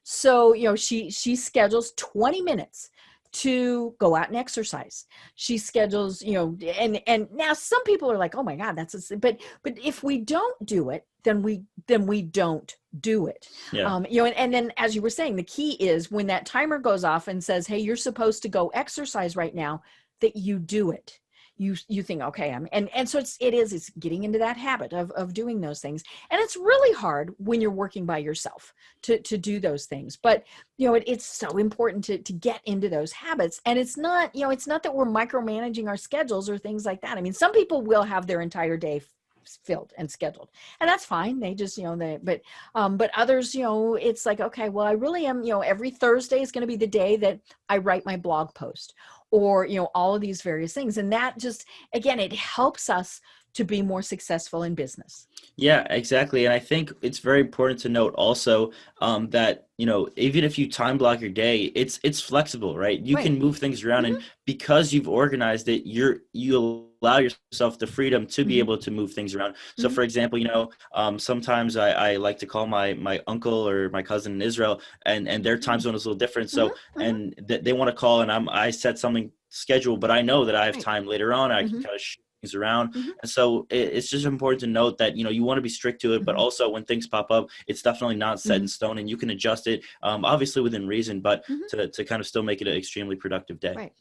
So, she schedules 20 minutes to go out and exercise. She schedules, and now some people are like, oh my God, but if we don't do it, then we don't do it. Yeah. And then as you were saying, the key is when that timer goes off and says, hey, you're supposed to go exercise right now, that you do it. You think, okay, and so it's getting into that habit of doing those things. And it's really hard when you're working by yourself to do those things. But, it's so important to get into those habits. And it's not that we're micromanaging our schedules or things like that. I mean, some people will have their entire day filled and scheduled, and that's fine. They just, but others, it's like, okay, well, I really am, every Thursday is going to be the day that I write my blog post, or, all of these various things. And that just, again, it helps us to be more successful in business. Yeah, exactly. And I think it's very important to note also that, even if you time block your day, it's flexible, right? You Right. can move things around, and because you've organized it, you allow yourself the freedom to be able to move things around. So for example, sometimes I like to call my uncle or my cousin in Israel, and their time zone is a little different. So and they want to call, and I set something scheduled, but I know that I have Right. time later on. I can kind of things around. Mhm. And so it's just important to note that, you want to be strict to it, but Mhm. also when things pop up, it's definitely not set in stone, and you can adjust it, obviously within reason, but Mhm. to kind of still make it an extremely productive day. Right.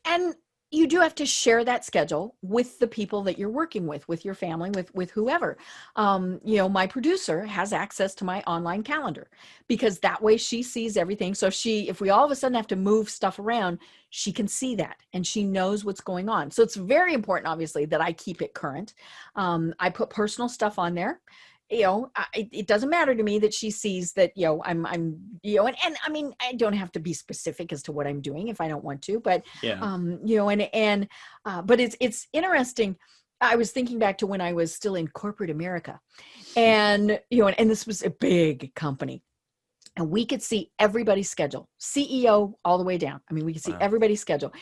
And you do have to share that schedule with the people that you're working with your family, with whoever. My producer has access to my online calendar because that way she sees everything. So if we all of a sudden have to move stuff around, she can see that and she knows what's going on. So it's very important, obviously, that I keep it current. I put personal stuff on there. It doesn't matter to me that she sees that, I'm, and I mean, I don't have to be specific as to what I'm doing if I don't want to, but, Yeah. but it's interesting. I was thinking back to when I was still in corporate America and, and this was a big company. And we could see everybody's schedule, CEO all the way down. I mean, we could see Wow. everybody's schedule.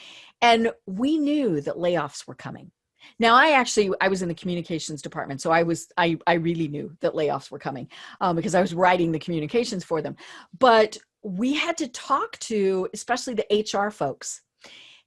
And we knew that layoffs were coming. Now, I was in the communications department, so I really knew that layoffs were coming because I was writing the communications for them. But we had to talk to, especially the HR folks,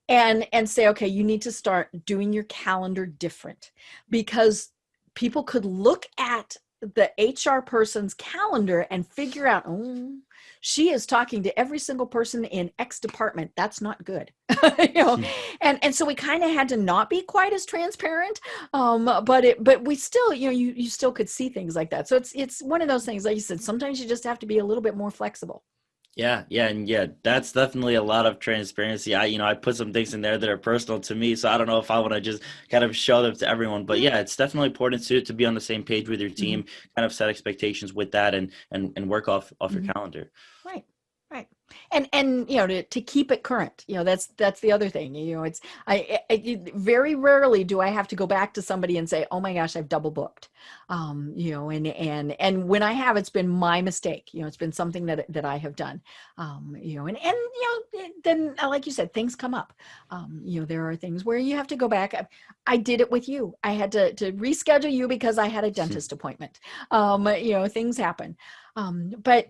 and say, okay, you need to start doing your calendar different because people could look at the HR person's calendar and figure out, oh, she is talking to every single person in X department. That's not good. And so we kind of had to not be quite as transparent. But we still, you still could see things like that. So it's one of those things, like you said, sometimes you just have to be a little bit more flexible. Yeah, that's definitely a lot of transparency. I put some things in there that are personal to me, so I don't know if I want to just kind of show them to everyone. But yeah, it's definitely important to be on the same page with your team, kind of set expectations with that, and work off your calendar. Right. Right. And to keep it current, that's the other thing. It's very rarely do I have to go back to somebody and say, oh my gosh, I've double booked. And when I have, it's been my mistake. It's been something that I have done. Then like you said, things come up. There are things where you have to go back. I did it with you. I had to reschedule you because I had a dentist appointment. Things happen. But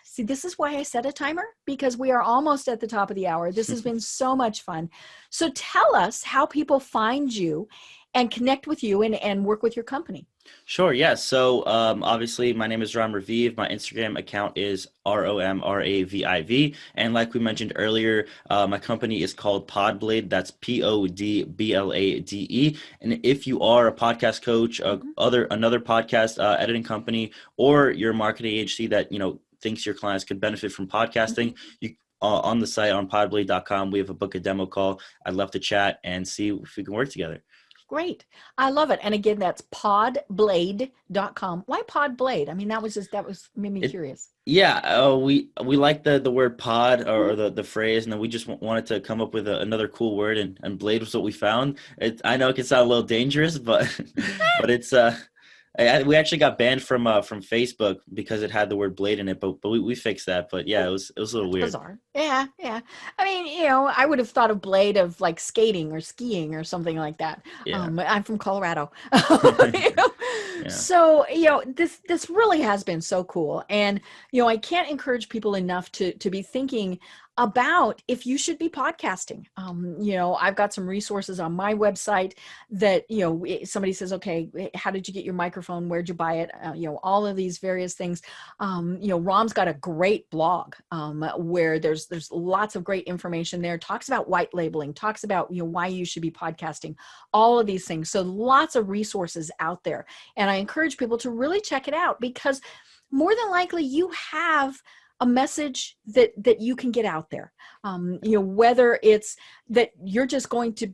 see, this is why I set a timer, because we are almost at the top of the hour. This has been so much fun. So tell us how people find you and connect with you and work with your company. Sure, yeah. So obviously, my name is Rom Raviv. My Instagram account is ROMRAVIV. And like we mentioned earlier, my company is called Podblade. That's PODBLADE. And if you are a podcast coach, another podcast editing company, or you're a marketing agency that thinks your clients could benefit from podcasting, you on the site on podblade.com, we have a book a demo call. I'd love to chat and see if we can work together. Great. I love it. And again, that's podblade.com. Why Podblade? I mean, that made me curious. Yeah, we like the word pod or the phrase, and then we just wanted to come up with another cool word, and blade was what we found. I know it can sound a little dangerous, but but it's we actually got banned from Facebook because it had the word blade in it, but we fixed that. But yeah, it was a little weird. Bizarre. Yeah. I mean, I would have thought of blade of like skating or skiing or something like that. Yeah. I'm from Colorado. Yeah. So, this really has been so cool. And, I can't encourage people enough to be thinking about if you should be podcasting. I've got some resources on my website that, somebody says, okay, how did you get your microphone? Where'd you buy it? All of these various things. Rom's got a great blog where there's lots of great information there, talks about white labeling, talks about, why you should be podcasting, all of these things. So lots of resources out there. And I encourage people to really check it out, because more than likely you have a message that you can get out there. Whether it's that you're just going to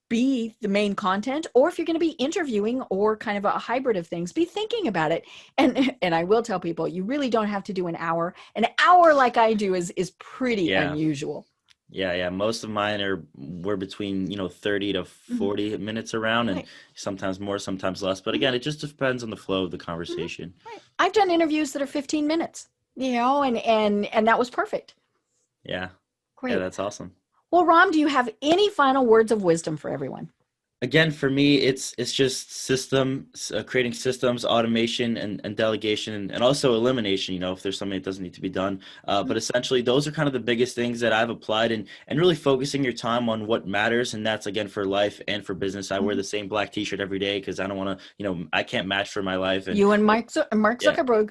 be the main content, or if you're going to be interviewing, or kind of a hybrid of things, be thinking about it. And I will tell people, you really don't have to do an hour. An hour like I do is pretty unusual. Yeah. Most of mine were between, 30 to Mhm. 40 minutes around, and Right. sometimes more, sometimes less. But Mhm. again, it just depends on the flow of the Mhm. conversation. Right. I've done interviews that are 15 minutes, and that was perfect. Yeah. Yeah, Great. that's awesome. Well, Rom, do you have any final words of wisdom for everyone? Again, for me, it's just creating systems, automation, and delegation, and also elimination, if there's something that doesn't need to be done. But essentially, those are kind of the biggest things that I've applied, and really focusing your time on what matters. And that's, again, for life and for business. I wear Mhm. the same black t-shirt every day because I don't want to, I can't match for my life. And You and Mark yeah, Zuckerberg.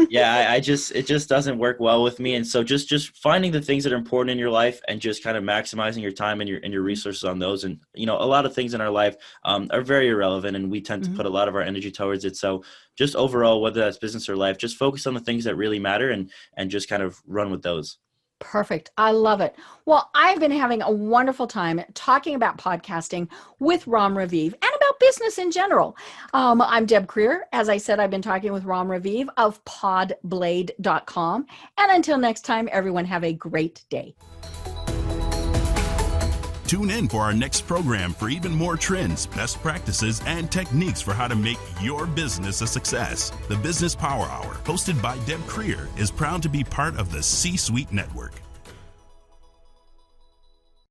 yeah, it just doesn't work well with me. And so just finding the things that are important in your life and just kind of maximizing your time and your resources on those. And a lot of things in our life are very irrelevant, and we tend to Mhm. put a lot of our energy towards it. So just overall, whether that's business or life, just focus on the things that really matter, and just kind of run with those. Perfect. I love it. Well, I've been having a wonderful time talking about podcasting with Rom Raviv and about business in general. I'm Deb Creer. As I said, I've been talking with Rom Raviv of podblade.com. And until next time, everyone have a great day. Tune in for our next program for even more trends, best practices, and techniques for how to make your business a success. The Business Power Hour, hosted by Deb Creer, is proud to be part of the C-Suite Network.